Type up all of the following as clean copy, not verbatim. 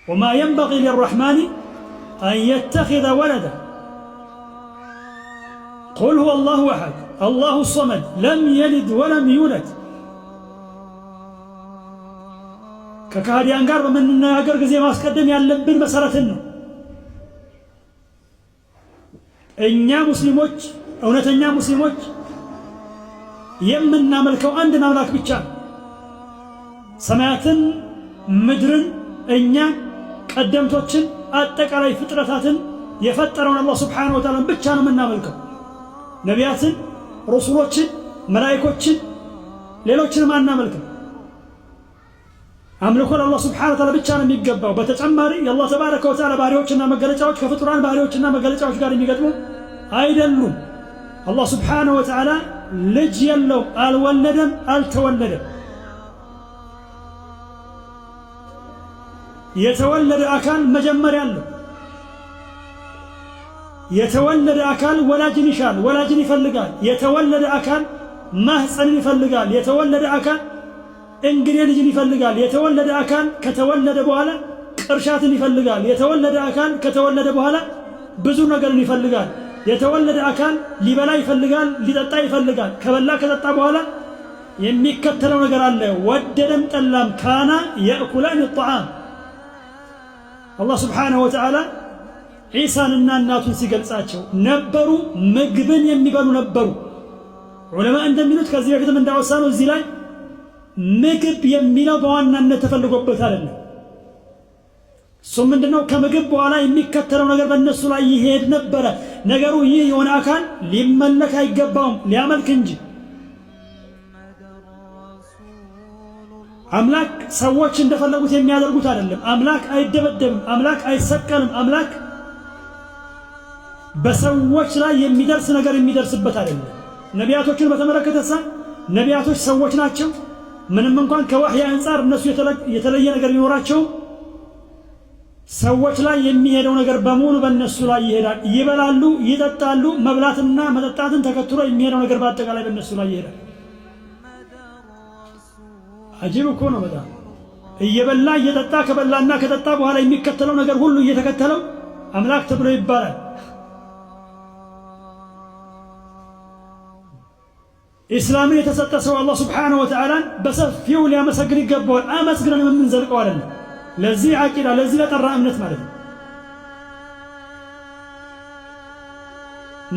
وما ينبغي للرحمن أن يتخذ ولدا قل هو الله أحد الله الصمد لم يلد ولم يولد ككهديان ጋር በመናገር ጊዜ ማስቀደም ያለብን መሰረትን ነው። እኛ ሙስሊሞች እውነተኛ ሙስሊሞች የምናመልከው አንድን አምላክ ብቻ ነው። ሰማያትን ምድርን እኛ ቀደምቶችን አጠቃላይ ፍጥረታትን የፈጠረውን አላህ ሱብሓነሁ ወተዓላ ብቻ ነው የምናመልከው። ነቢያትን፣ ረሱሎችን፣ መላእክቶችን ሌሎችንም አናመልክም። አምልኮ ለአላህ ሱብሓነሁ ወተዓላ ብቻ ነው የሚገባው። በተጨማሪ የአላህ ተባረከ ወተዓላ ባህሪዎችና መገለጫዎች ከፍጡራን ባህሪዎችና መገለጫዎች ጋር የሚገጥሙ አይደሉም። አላህ ሱብሓነሁ ወተዓላ ልጅ የለውም፣ አልወለደም፣ አልተወለደም። የተወለደ አካል መጀመሪያ አለው። የተወለደ አካል ወላጅን ይሻል፣ ወላጅን ይፈልጋል። የተወለደ አካል ማህፀንን ይፈልጋል። የተወለደ አካል እንግዴ ልጅን ይፈልጋል። የተወለደ አካል ከተወለደ በኋላ ቅርሻትን ይፈልጋል። የተወለደ አካል ከተወለደ በኋላ ብዙ ነገርን ይፈልጋል። የተወለደ አካል ሊበላ ይፈልጋል፣ ሊጠጣ ይፈልጋል። ከበላ ከጠጣ በኋላ የሚከተለው ነገር አለ። ወደደም ጠላም ካና የእኩላን الطعام አላህ ሱብሓነሁ ወተዓላ ዒሳንና እናቱን ሲገልጻቸው ነበሩ ምግብን የሚበሉ ነበሩ። ዑለማ እንደሚሉት ከዚህ በፊትም እንዳወሳነው እዚህ ላይ ምግብ የሚለው በዋናነት ተፈልጎበት አይደለም። እሱም ምንድነው? ከምግብ በኋላ የሚከተለው ነገር በእነሱ ላይ ይሄድ ነበረ። ነገሩ ይህ የሆነ አካል ሊመለክ አይገባውም፣ ሊያመልክ እንጂ። አምላክ ሰዎች እንደፈለጉት የሚያደርጉት አይደለም። አምላክ አይደበደብም፣ አምላክ አይሰቀልም። አምላክ በሰዎች ላይ የሚደርስ ነገር የሚደርስበት አይደለም። ነቢያቶችን በተመለከተ ነቢያቶች ሰዎች ናቸው። ምንም እንኳን ከወህይ አንፃር እነሱ የተለየ ነገር ቢኖራቸው ሰዎች ላይ የሚሄደው ነገር በሙሉ በእነሱ ላይ ይሄዳል። ይበላሉ፣ ይጠጣሉ። መብላትና መጠጣትን ተከትሎ የሚሄደው ነገር በአጠቃላይ በእነሱ ላይ ይሄዳል። አጂብ እኮ ነው በጣም። እየበላ እየጠጣ ከበላና ከጠጣ በኋላ የሚከተለው ነገር ሁሉ እየተከተለው አምላክ ተብሎ ይባላል። ኢስላምን የተሰጠ ሰው አላህ ሱብሓነሁ ወተዓላን በሰፊው ሊያመሰግን ይገባዋል። አመስግነን የምንዘልቀው አይደለም። ለዚህ አቂዳ ለዚህ ለጠራ እምነት ማለት ነው።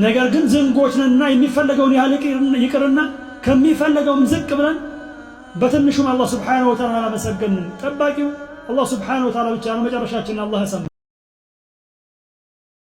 ነገር ግን ዝንጎች ነንና የሚፈለገውን ያህል ይቅርና ከሚፈለገውም ዝቅ ብለን በትንሹም አላህ ሱብሓነሁ ወተዓላ አላመሰገንን። ጠባቂው አላህ ሱብሓነሁ ወተዓላ ብቻ ነው። መጨረሻችንን አላህ ያሰማን።